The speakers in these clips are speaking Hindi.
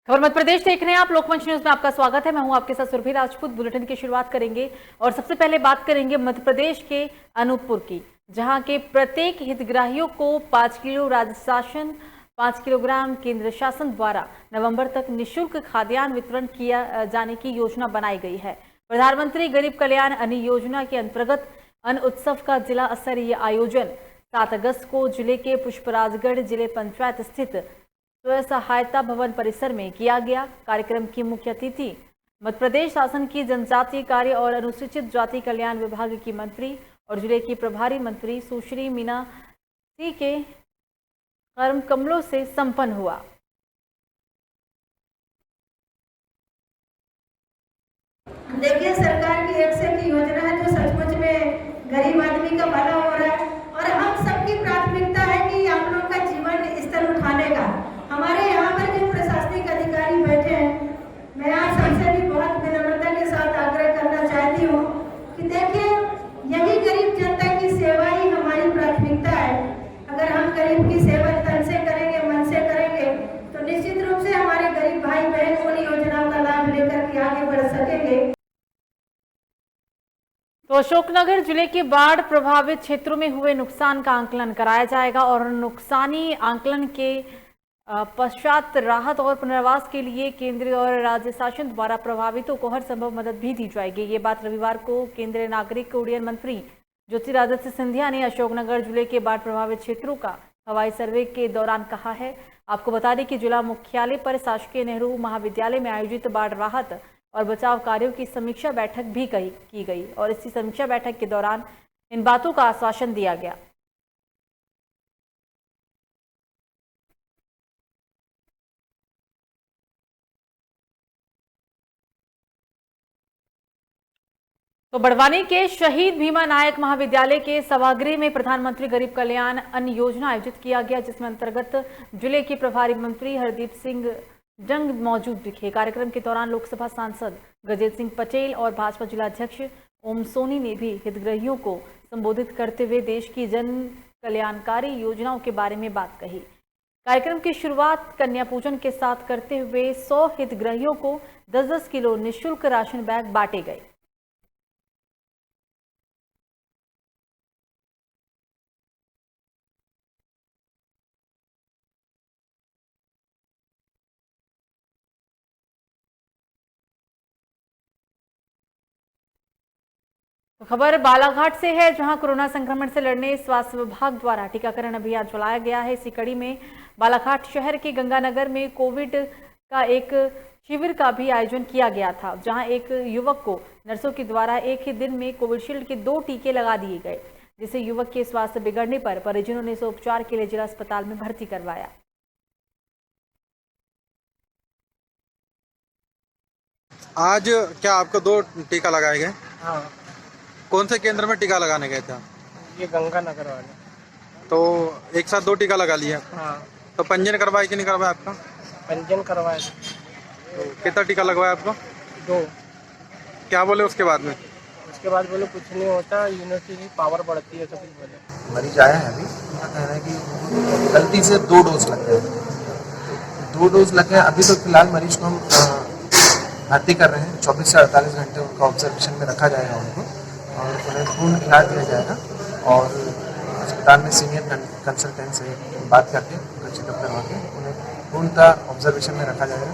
खबर मध्य प्रदेश देख रहे हैं आप। लोकमंच न्यूज में आपका स्वागत है। मैं हूं आपके साथ सुरभि राजपूत। बुलेटिन की शुरुआत करेंगे और सबसे पहले बात करेंगे मध्य प्रदेश के अनूपपुर की, जहां के प्रत्येक हितग्राहियों को 5 किलो राज्य शासन 5 किलोग्राम केंद्र शासन द्वारा नवंबर तक निःशुल्क खाद्यान्न वितरण किया जाने की योजना बनाई गई है। प्रधानमंत्री गरीब कल्याण अन्न योजना के अंतर्गत अन्न उत्सव का जिला स्तरीय आयोजन 7 अगस्त को जिले के पुष्पराजगढ़ जिले पंचायत स्थित स्वयं सहायता भवन परिसर में किया गया। कार्यक्रम की मुख्य अतिथि मध्य प्रदेश शासन की जनजातीय कार्य और अनुसूचित जाति कल्याण विभाग की मंत्री और जिले की प्रभारी मंत्री सुश्री मीना सिंह के कर्म कमलों से संपन्न हुआ। देखिए, सरकार की एक से एक योजना है जो सचमुच में गरीब आदमी का भला हो रहा है और हम सबकी प्राथमिकता है कि आप लोग का जीवन स्तर उठाने का। हमारे यहाँ पर जो प्रशासनिक अधिकारी बैठे हैं, मैं आप सबसे भी बहुत विनम्रता के साथ आग्रह करना चाहती हूँ कि देखिए, यही गरीब जनता की सेवा ही हमारी प्राथमिकता है। अगर हम गरीब की सेवा तन से करेंगे, मन से करेंगे, तो निश्चित रूप से हमारे गरीब भाई बहन उन योजनाओं का लाभ लेकर के आगे बढ़ सकेंगे। तो अशोकनगर जिले के बाढ़ प्रभावित क्षेत्रों में हुए नुकसान का आंकलन कराया जाएगा और नुकसानी आंकलन के पश्चात राहत और पुनर्वास के लिए केंद्रीय और राज्य शासन द्वारा प्रभावितों को हर संभव मदद भी दी जाएगी। ये बात रविवार को केंद्रीय नागरिक उड्डयन मंत्री ज्योतिरादित्य सिंधिया ने अशोकनगर जिले के बाढ़ प्रभावित क्षेत्रों का हवाई सर्वे के दौरान कहा है। आपको बता दें कि जिला मुख्यालय पर शासकीय नेहरू महाविद्यालय में आयोजित बाढ़ राहत और बचाव कार्यों की समीक्षा बैठक भी की गई और इसी समीक्षा बैठक के दौरान इन बातों का आश्वासन दिया गया। तो बड़वानी के शहीद भीमा नायक महाविद्यालय के सभागृह में प्रधानमंत्री गरीब कल्याण अन्न योजना आयोजित किया गया, जिसमें अंतर्गत जिले के प्रभारी मंत्री हरदीप सिंह डंग मौजूद दिखे। कार्यक्रम के दौरान लोकसभा सांसद गजेंद्र सिंह पटेल और भाजपा जिलाध्यक्ष ओम सोनी ने भी हितग्राहियों को संबोधित करते हुए देश की जन कल्याणकारी योजनाओं के बारे में बात कही। कार्यक्रम की शुरुआत कन्या पूजन के साथ करते हुए 100 हितग्राहियों को 10-10 किलो निःशुल्क राशन बैग बांटे गए। तो खबर बालाघाट से है, जहां कोरोना संक्रमण से लड़ने स्वास्थ्य विभाग द्वारा टीकाकरण अभियान चलाया गया है। इसी कड़ी में बालाघाट शहर के गंगानगर में कोविड का एक शिविर का भी आयोजन किया गया था, जहां एक युवक को नर्सों के द्वारा एक ही दिन में कोविशील्ड के 2 टीके लगा दिए गए, जिससे युवक के स्वास्थ्य बिगड़ने पर परिजनों ने इसे उपचार के लिए जिला अस्पताल में भर्ती करवाया। आज क्या आपको 2 टीका लगाए गए? हाँ, कौन से केंद्र में टीका लगाने गए थे आप? ये गंगानगर वाले। तो एक साथ 2 टीका लगा लिया। हाँ, तो पंजीयन करवाए कि नहीं करवाया आपका? पंजीयन करवाए। तो कितना टीका लगवाया आपको? 2। क्या बोले उसके बाद में? उसके बाद बोले कुछ नहीं होता, यूनिटी की पावर बढ़ती है, सब कुछ बोले। मरीज आया है अभी, उनका कहना है कि गलती से 2 डोज लग गए। 2 डोज लग गए। अभी तो फिलहाल मरीज को हम भर्ती कर रहे हैं। 24 से 48 घंटे उनका ऑब्जर्वेशन में रखा जाएगा उनको, और उन्हें पूर्ण इलाज दिया जाएगा। और अस्पताल में सीनियर कंसल्टेंट से बात करके उनका चेकअप करवा के उन्हें पूर्णतः ऑब्जर्वेशन में रखा जाएगा।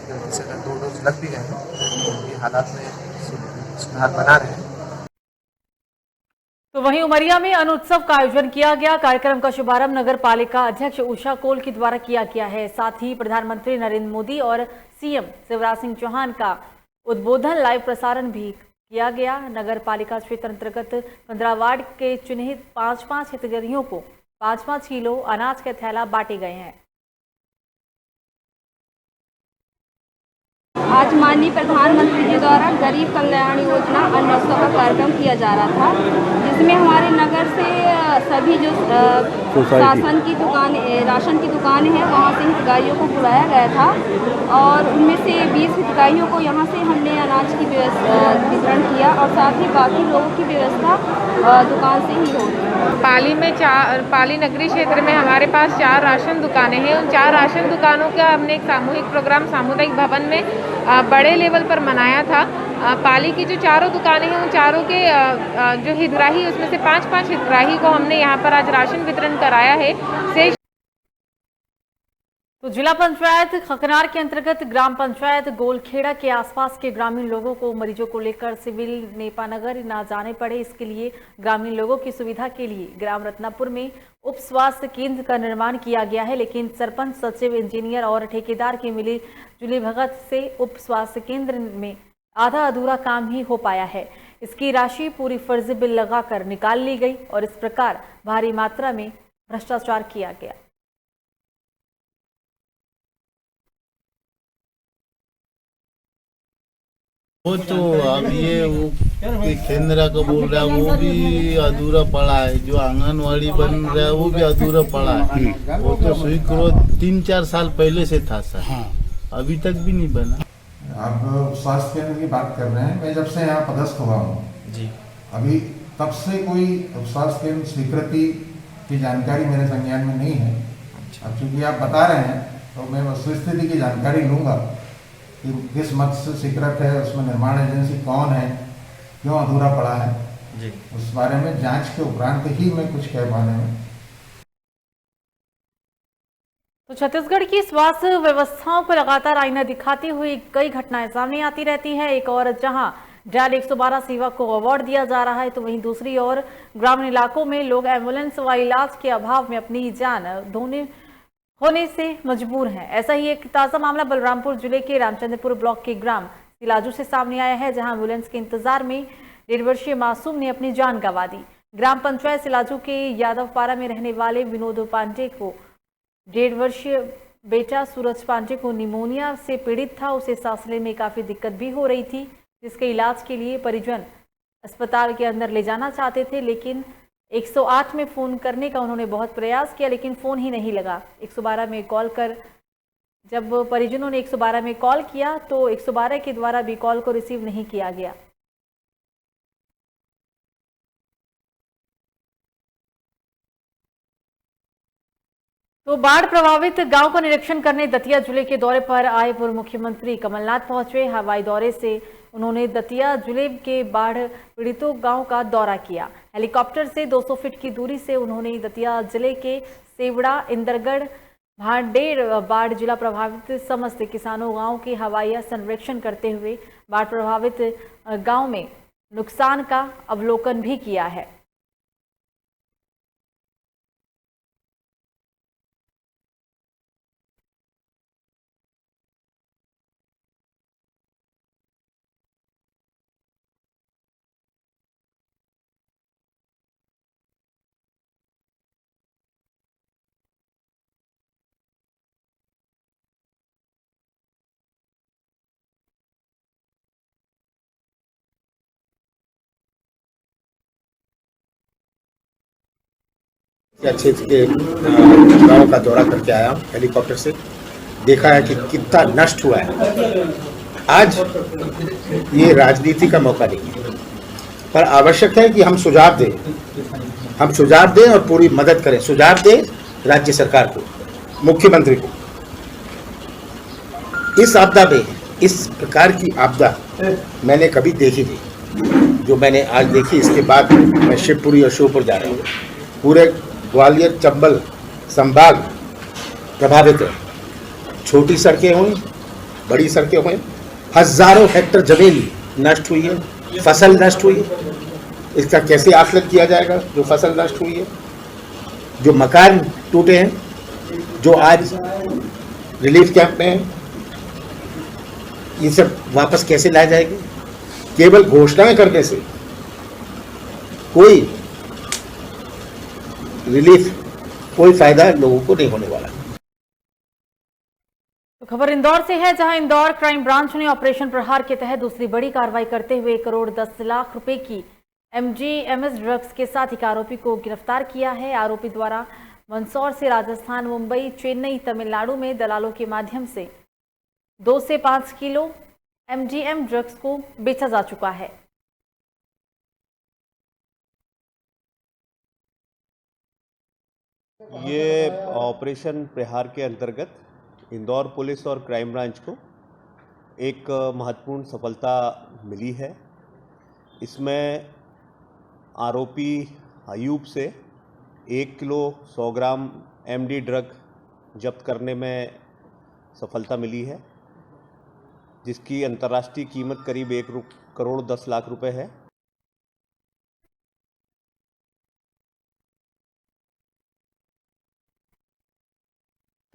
गलती से अगर 2 डोज लग भी गए हैं तो ये हालात में सुधार बना रहे हैं। तो वहीं उमरिया में अन्न उत्सव का आयोजन किया गया। कार्यक्रम का शुभारंभ नगर पालिका अध्यक्ष उषा कोल के द्वारा किया गया है। साथ ही प्रधानमंत्री नरेंद्र मोदी और सीएम शिवराज सिंह चौहान का उद्बोधन लाइव प्रसारण भी किया गया। नगर पालिका क्षेत्र अंतर्गत 15 वार्ड के चिन्हित 5-5 हितग्राहियों को 5-5 किलो अनाज के थैला बांटे गए हैं। आज माननीय प्रधानमंत्री जी द्वारा गरीब कल्याण योजना अन्नोत्सव का कार्यक्रम किया जा रहा था, जिसमें हमारे नगर से सभी जो शासन की दुकान राशन की दुकान है वहाँ से हितग्राहियों को बुलाया गया था और उनमें से 20 हितग्राहियों को यहाँ से हमने अनाज की वितरण किया और साथ ही बाकी लोगों की व्यवस्था दुकान से ही होगी। पाली नगरी क्षेत्र में हमारे पास 4 राशन दुकानें हैं। उन 4 राशन दुकानों का हमने एक सामूहिक प्रोग्राम सामुदायिक भवन में बड़े लेवल पर मनाया था। पाली की जो 4 दुकानें हैं उन चारों के जो हितग्राही उसमें से 5-5 हितग्राही को हमने यहाँ पर आज राशन वितरण कराया है। तो जिला पंचायत खकनार के अंतर्गत ग्राम पंचायत गोलखेड़ा के आसपास के ग्रामीण लोगों को मरीजों को लेकर सिविल नेपानगर ना जाने पड़े, इसके लिए ग्रामीण लोगों की सुविधा के लिए ग्राम रत्नापुर में उप स्वास्थ्य केंद्र का निर्माण किया गया है। लेकिन सरपंच, सचिव, इंजीनियर और ठेकेदार की मिली जुली भगत से उप स्वास्थ्य केंद्र में आधा अधूरा काम ही हो पाया है। इसकी राशि पूरी फर्जी बिल लगाकर निकाल ली गई और इस प्रकार भारी मात्रा में भ्रष्टाचार किया गया। वो तो अब ये वो केंद्र का बोल रहा है वो भी अधूरा पड़ा है, जो आंगनवाड़ी बन रहा है वो भी अधूरा पड़ा है। वो तो स्वीकृत 3-4 साल पहले से था सर, अभी तक भी नहीं बना। आप स्वास्थ्य केंद्र की बात कर रहे हैं। मैं जब से यहाँ पदस्थ हुआ हूँ जी, अभी तब से कोई स्वास्थ्य केंद्र स्वीकृति की जानकारी मेरे संज्ञान में नहीं है। अब चूंकि आप बता रहे हैं तो मैं वस्तुस्थिति की जानकारी लूँगा कि किस मत से स्वीकृत है, उसमें निर्माण एजेंसी कौन है, क्यों अधूरा पड़ा है जी, उस बारे में जांच के उपरांत ही मैं कुछ कह पाने में। तो छत्तीसगढ़ की स्वास्थ्य व्यवस्थाओं को लगातार आईना दिखाती हुई कई घटनाएं सामने आती रहती हैं। एक और जहां डायल 112 सेवा को अवार्ड दिया जा रहा है, तो वहीं दूसरी ओर ग्रामीण इलाकों में लोग एम्बुलेंस व इलाज के अभाव में अपनी जान होने से मजबूर हैं। ऐसा ही एक ताजा मामला बलरामपुर जिले के रामचंद्रपुर ब्लॉक के ग्राम सिलाजू से सामने आया है, जहां एम्बुलेंस के इंतजार में 1.5 वर्षीय मासूम ने अपनी जान गंवा दी। ग्राम पंचायत सिलाजू के यादवपारा में रहने वाले विनोद पांडे को 1.5 वर्षीय बेटा सूरज पांडे को निमोनिया से पीड़ित था। उसे सांस लेने में काफी दिक्कत भी हो रही थी, जिसके इलाज के लिए परिजन अस्पताल के अंदर ले जाना चाहते थे, लेकिन 108 में फ़ोन करने का उन्होंने बहुत प्रयास किया, लेकिन फ़ोन ही नहीं लगा। 112 में कॉल कर जब परिजनों ने 112 में कॉल किया तो 112 के द्वारा भी कॉल को रिसीव नहीं किया गया। तो बाढ़ प्रभावित गांव का निरीक्षण करने दतिया जिले के दौरे पर आए पूर्व मुख्यमंत्री कमलनाथ पहुंचे। हवाई दौरे से उन्होंने दतिया जिले के बाढ़ पीड़ितों गांव का दौरा किया। हेलीकॉप्टर से 200 फीट की दूरी से उन्होंने दतिया जिले के सेवड़ा, इंदरगढ़, भांडेर बाढ़ जिला प्रभावित समस्त किसानों गांव के हवाई सर्वेक्षण करते हुए बाढ़ प्रभावित गांव में नुकसान का अवलोकन भी किया है। क्षेत्र के गाँव का दौरा करके आया हूँ हेलीकॉप्टर से। देखा है कि कितना नष्ट हुआ है। आज ये राजनीति का मौका नहीं है, पर आवश्यक है कि हम सुझाव दें और पूरी मदद करें। सुझाव दें राज्य सरकार को, मुख्यमंत्री को। इस आपदा में, इस प्रकार की आपदा मैंने कभी देखी नहीं जो मैंने आज देखी। इसके बाद मैं शिवपुरी और श्योपुर जा रहा हूँ। पूरे ग्वालियर चंबल संभाग प्रभावित है। छोटी सड़कें हुई, बड़ी सड़कें हुई, हजारों हेक्टर जमीन नष्ट हुई है, फसल नष्ट हुई है। इसका कैसे आकलन किया जाएगा? जो फसल नष्ट हुई है, जो मकान टूटे हैं, जो आज रिलीफ कैंप में हैं, ये सब वापस कैसे लाए जाएंगे? केवल घोषणाएं करने से कोई रिलीफ, कोई फायदा लोगों को नहीं होने वाला। तो खबर इंदौर से है, जहां इंदौर क्राइम ब्रांच ने ऑपरेशन प्रहार के तहत दूसरी बड़ी कार्रवाई करते हुए 1 करोड़ 10 लाख रुपए की MGMS ड्रग्स के साथ एक आरोपी को गिरफ्तार किया है। आरोपी द्वारा मंदसौर से राजस्थान, मुंबई, चेन्नई, तमिलनाडु में दलालों के माध्यम से 2 से 5 किलो MGM ड्रग्स को बेचा जा चुका है। ये ऑपरेशन प्रहार के अंतर्गत इंदौर पुलिस और क्राइम ब्रांच को एक महत्वपूर्ण सफलता मिली है। इसमें आरोपी अयूब से 1 किलो 100 ग्राम MD ड्रग जब्त करने में सफलता मिली है, जिसकी अंतर्राष्ट्रीय कीमत करीब 1 करोड़ 10 लाख रुपए है।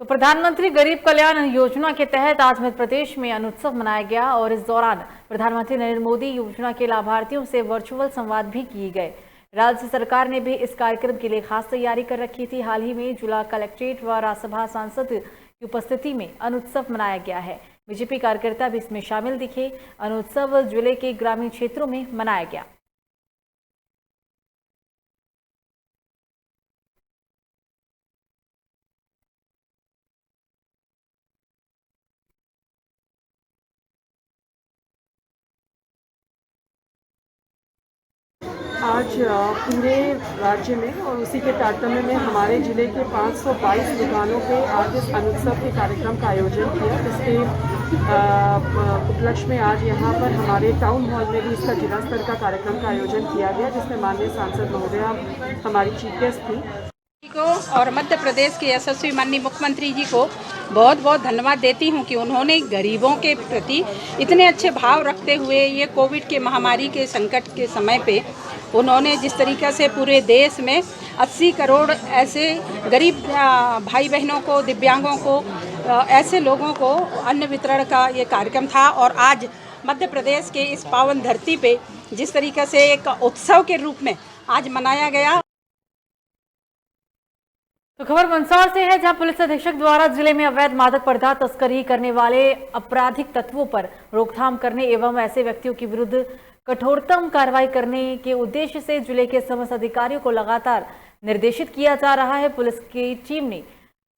तो प्रधानमंत्री गरीब कल्याण योजना के तहत आज मध्य प्रदेश में अनुत्सव मनाया गया और इस दौरान प्रधानमंत्री नरेंद्र मोदी योजना के लाभार्थियों से वर्चुअल संवाद भी किए गए। राज्य सरकार ने भी इस कार्यक्रम के लिए खास तैयारी कर रखी थी। हाल ही में जिला कलेक्ट्रेट व राज्यसभा सांसद की उपस्थिति में अनुत्सव मनाया गया है। बीजेपी कार्यकर्ता भी इसमें शामिल दिखे। अनुत्सव जिले के ग्रामीण क्षेत्रों में मनाया गया। आज पूरे राज्य में और उसी के तारतम्य में हमारे जिले के 522 दुकानों पे आज इस अनुत्सव के कार्यक्रम का आयोजन किया, जिसके उपलक्ष्य में आज यहाँ पर हमारे टाउन हॉल में भी इसका जिला स्तर का कार्यक्रम का आयोजन किया गया, जिसमें माननीय सांसद महोदया हमारी चीफ गेस्ट थी को और मध्य प्रदेश के यशस्वी माननीय मुख्यमंत्री जी को बहुत बहुत धन्यवाद देती हूँ कि उन्होंने गरीबों के प्रति इतने अच्छे भाव रखते हुए ये कोविड के महामारी के संकट के समय पे उन्होंने जिस तरीक़े से पूरे देश में 80 करोड़ ऐसे गरीब भाई बहनों को, दिव्यांगों को, ऐसे लोगों को अन्न वितरण का ये कार्यक्रम था और आज मध्य प्रदेश के इस पावन धरती पे जिस तरीके से एक उत्सव के रूप में आज मनाया गया। तो खबर मंदसौर से है, जहां पुलिस अधीक्षक द्वारा जिले में अवैध मादक पदार्थ तस्करी करने वाले आपराधिक तत्वों पर रोकथाम करने एवं ऐसे व्यक्तियों के विरुद्ध कठोरतम कार्रवाई करने के उद्देश्य से जिले के समस्त अधिकारियों को लगातार निर्देशित किया जा रहा है। पुलिस की टीम ने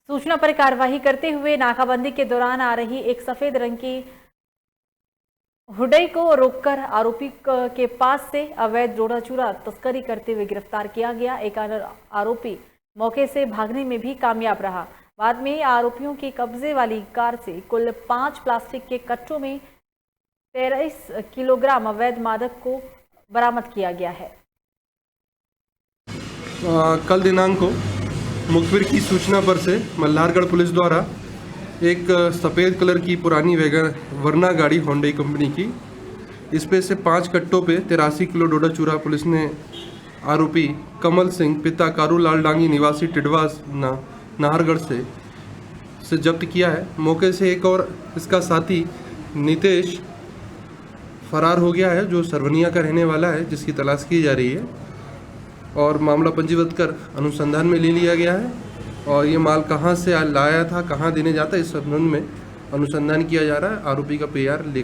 सूचना पर कार्रवाई करते हुए नाकाबंदी के दौरान आ रही एक सफेद रंग की हुडई को रोककर आरोपी के पास से अवैध डोडा चूरा तस्करी करते हुए गिरफ्तार किया गया। एक आरोपी मौके से भागने में भी कामयाब रहा। बाद में आरोपियों की कब्जे वाली कार से कुल 5 प्लास्टिक के कट्टों में 23 किलोग्राम अवैध मादक को बरामद किया गया है। कल दिनांक को मुखबिर की सूचना पर से मल्हारगढ़ पुलिस द्वारा एक सफ़ेद कलर की पुरानी वैगन वर्ना गाड़ी होंडई कंपनी की, इस पे से 5 कट्टों पे 83 किलो डोडा चूरा पुलिस ने आरोपी कमल सिंह पिता कारूलाल डांगी निवासी टिडवास नाहरगढ़ से जब्त किया है। मौके से एक और इसका साथी नितेश फरार हो गया है, जो सरवनिया का रहने वाला है, जिसकी तलाश की जा रही है और मामला पंजीबद्ध कर अनुसंधान में ले लिया गया है। और ये माल कहां से लाया था, कहां देने जाता है, इस संबंध में अनुसंधान किया जा रहा है। आरोपी का PR ले।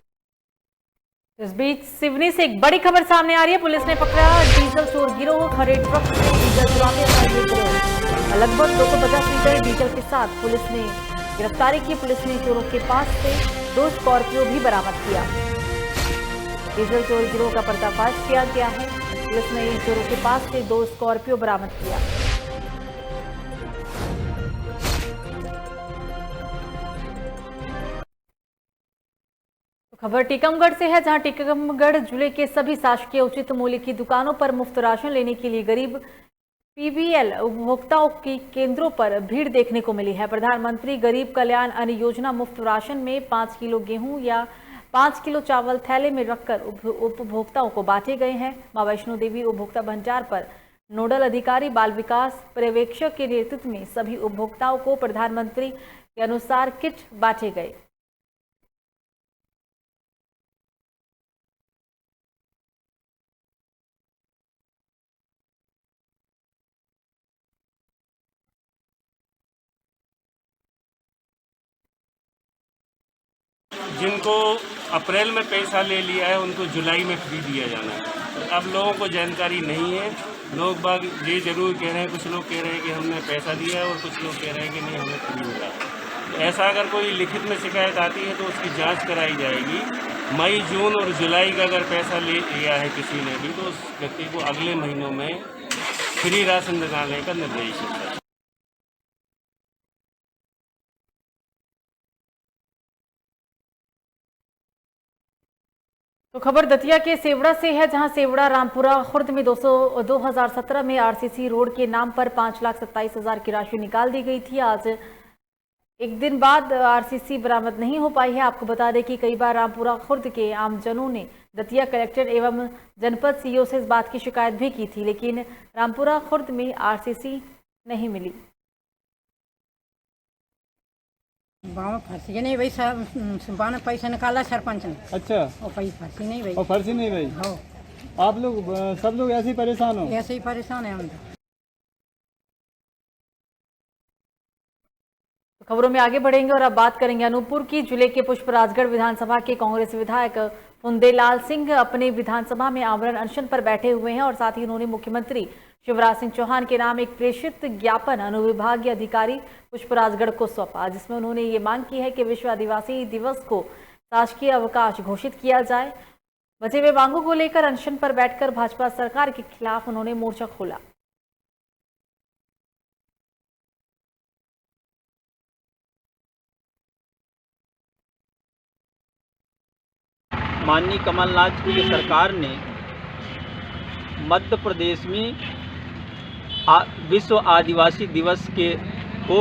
इस बीच सिवनी से एक बड़ी खबर सामने आ रही है। पुलिस ने पकड़ा डीजल चोर गिरोह। खरे ट्रक से डीजल चुराते था ये गिरोह। लगभग 250 लीटर डीजल के साथ पुलिस ने गिरफ्तारी की। पुलिस ने चोरों के पास से 2 स्कॉर्पियो भी बरामद किया। डीजल चोर गिरोह का पर्दाफाश किया गया है। पुलिस ने इन चोरों के पास से 2 स्कॉर्पियो बरामद किया। खबर टीकमगढ़ से है, जहां टीकमगढ़ जिले के सभी शासकीय उचित मूल्य की दुकानों पर मुफ्त राशन लेने के लिए गरीब PBL उपभोक्ताओं की केंद्रों पर भीड़ देखने को मिली है। प्रधानमंत्री गरीब कल्याण अन्न योजना मुफ्त राशन में 5 किलो गेहूं या 5 किलो चावल थैले में रखकर उपभोक्ताओं को बांटे गए हैं। मां वैष्णो देवी उपभोक्ता भंडार पर नोडल अधिकारी बाल विकास पर्यवेक्षक के नेतृत्व में सभी उपभोक्ताओं को प्रधानमंत्री के अनुसार किट बांटे गए। जिनको अप्रैल में पैसा ले लिया है उनको जुलाई में फ्री दिया जाना है। अब लोगों को जानकारी नहीं है, लोग बाग ये जरूर कह रहे हैं, कुछ लोग कह रहे हैं कि हमने पैसा दिया है और कुछ लोग कह रहे हैं कि नहीं हमें फ्री मिला है। ऐसा अगर कोई लिखित में शिकायत आती है तो उसकी जांच कराई जाएगी। मई, जून और जुलाई का अगर पैसा ले लिया है किसी ने भी तो उस व्यक्ति को अगले महीनों में फ्री राशन दिलाने का निर्देश है। तो खबर दतिया के सेवड़ा से है, जहां सेवड़ा रामपुरा खुर्द में 2017 में आरसीसी रोड के नाम पर 5,27,000 की राशि निकाल दी गई थी। आज एक दिन बाद आरसीसी बरामद नहीं हो पाई है। आपको बता दें कि कई बार रामपुरा खुर्द के आमजनों ने दतिया कलेक्टर एवं जनपद सीईओ से इस बात की शिकायत भी की थी, लेकिन रामपुरा खुर्द में आरसीसी नहीं मिली। फर्जी नहीं भाई, सब पैसा निकाला सरपंच ने। अच्छा, और फर्जी नहीं भाई, और फर्जी नहीं भाई। हो आप लोग सब लोग ऐसे ही परेशान हो? ऐसे ही परेशान है हम तो। खबरों में आगे बढ़ेंगे और अब बात करेंगे अनूपपुर की। जिले के पुष्पराजगढ़ विधानसभा के कांग्रेस विधायक फुंदेलाल सिंह अपने विधानसभा में आमरण अनशन पर बैठे हुए हैं और साथ ही उन्होंने मुख्यमंत्री शिवराज सिंह चौहान के नाम एक प्रेषित ज्ञापन अनुविभागीय अधिकारी पुष्पराजगढ़ को सौंपा, जिसमें उन्होंने ये मांग की है कि विश्व आदिवासी दिवस को शासकीय अवकाश घोषित किया जाए। बचे हुए मांगों को लेकर अनशन पर बैठकर भाजपा सरकार के खिलाफ उन्होंने मोर्चा खोला। माननीय कमलनाथ जी की सरकार ने मध्य प्रदेश में विश्व आदिवासी दिवस को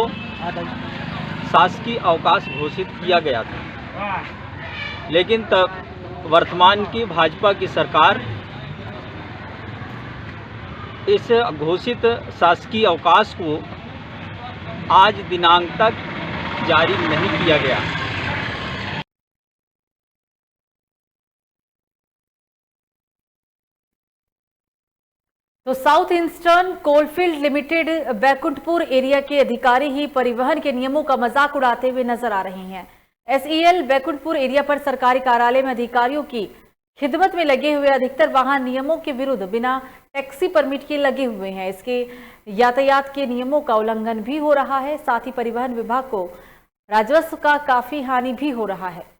शासकीय अवकाश घोषित किया गया था, लेकिन तब वर्तमान की भाजपा की सरकार इस घोषित शासकीय अवकाश को आज दिनांक तक जारी नहीं किया गया। तो south eastern coalfield limited Baikunthpur area के अधिकारी ही परिवहन के नियमों का मजाक उड़ाते हुए नजर आ रहे हैं। एसईएल बैकुंठपुर एरिया पर सरकारी कार्यालय में अधिकारियों की खिदमत में लगे हुए अधिकतर वाहन नियमों के विरुद्ध बिना टैक्सी परमिट के लगे हुए हैं। इसके यातायात के नियमों का उल्लंघन भी हो रहा है, साथ ही परिवहन विभाग को राजस्व का काफी हानि भी हो रहा है।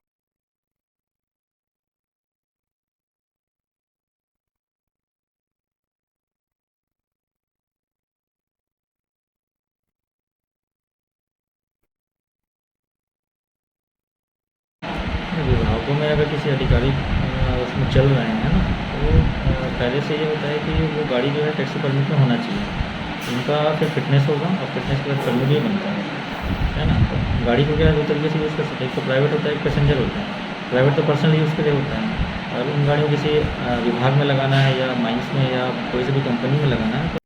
विभागों में अगर किसी अधिकारी उसमें चल रहे हैं ना, तो पहले से ये होता है कि वो गाड़ी जो है टैक्सी परमिट में होना चाहिए। उनका फिर फिटनेस होगा और फिटनेस के बाद परमिट भी बनता है ना। तो गाड़ी को क्या है दो तरीके से यूज़ कर सकते हैं, एक तो प्राइवेट होता है, एक पैसेंजर होता है। प्राइवेट तो पर्सनल यूज़ के लिए होता है, और उन गाड़ियों को किसी विभाग में लगाना है या माइंस में या कोई सी भी कंपनी में लगाना है।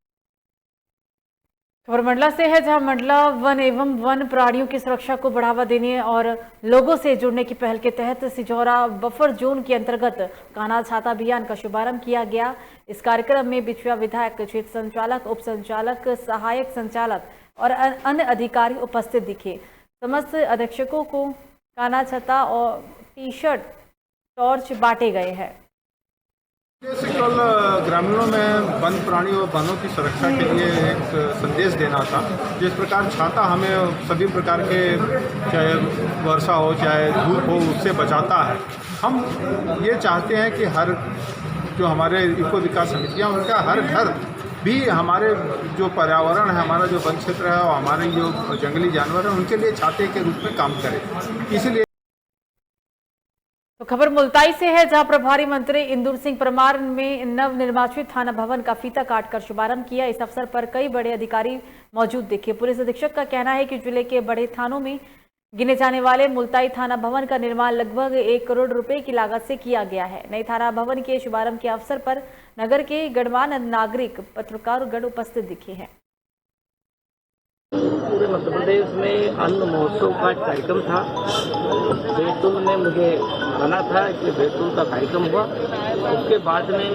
खबर मंडला से है, जहां मंडला वन एवं वन प्राणियों की सुरक्षा को बढ़ावा देने और लोगों से जुड़ने की पहल के तहत सिजौरा बफर जोन के अंतर्गत कान्हा छाता अभियान का शुभारंभ किया गया। इस कार्यक्रम में बिछुआ विधायक, क्षेत्र संचालक, उप संचालक, सहायक संचालक और अन्य अधिकारी उपस्थित दिखे। समस्त अधीक्षकों को कान्हा छाता और टी-शर्ट, टॉर्च बांटे गए हैं। कल ग्रामीणों में वन प्राणी और वनों की सुरक्षा के लिए एक संदेश देना था। जिस प्रकार छाता हमें सभी प्रकार के, चाहे वर्षा हो चाहे धूप हो, उससे बचाता है। हम ये चाहते हैं कि हर जो हमारे इको विकास समितियाँ, उनका हर घर भी हमारे जो पर्यावरण है, हमारा जो वन क्षेत्र है और हमारे जो जंगली जानवर हैं, उनके लिए छाते के रूप में काम करें। इसीलिए तो खबर मुल्ताई से है, जहां प्रभारी मंत्री इंदुर सिंह परमार में नवनिर्वाचित थाना भवन का फीता काटकर शुभारंभ किया। इस अवसर पर कई बड़े अधिकारी मौजूद दिखे। पुलिस अधीक्षक का कहना है कि जिले के बड़े थानों में गिने जाने वाले मुल्ताई थाना भवन का निर्माण लगभग 1 करोड़ रुपए की लागत से किया गया है। नए थाना भवन के शुभारंभ के अवसर पर नगर के गणमान्य नागरिक, पत्रकारगण उपस्थित दिखे हैं। पूरे मध्य प्रदेश में अन्न महोत्सव का कार्यक्रम था। बैतूल में मुझे आना था कि बैतूल का कार्यक्रम हुआ। उसके बाद में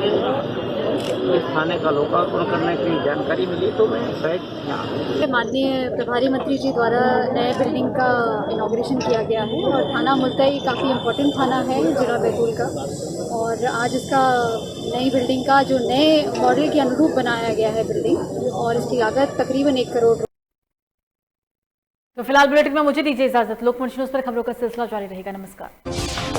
इस थाने का लोकार्पण करने की जानकारी मिली तो मैं सहज यहाँ। माननीय प्रभारी मंत्री जी द्वारा नए बिल्डिंग का इनॉग्रेशन किया गया है और थाना मुल्ताई काफ़ी इम्पोर्टेंट थाना है जिला बैतूल का, और आज इसका नई बिल्डिंग का जो नए मॉडल के अनुरूप बनाया गया है बिल्डिंग, और इसकी लागत तकरीबन 1 करोड़। तो फिलहाल बुलेटिन में मुझे दीजिए इजाजत। लोकमंच न्यूज़ पर खबरों का सिलसिला जारी रहेगा। नमस्कार।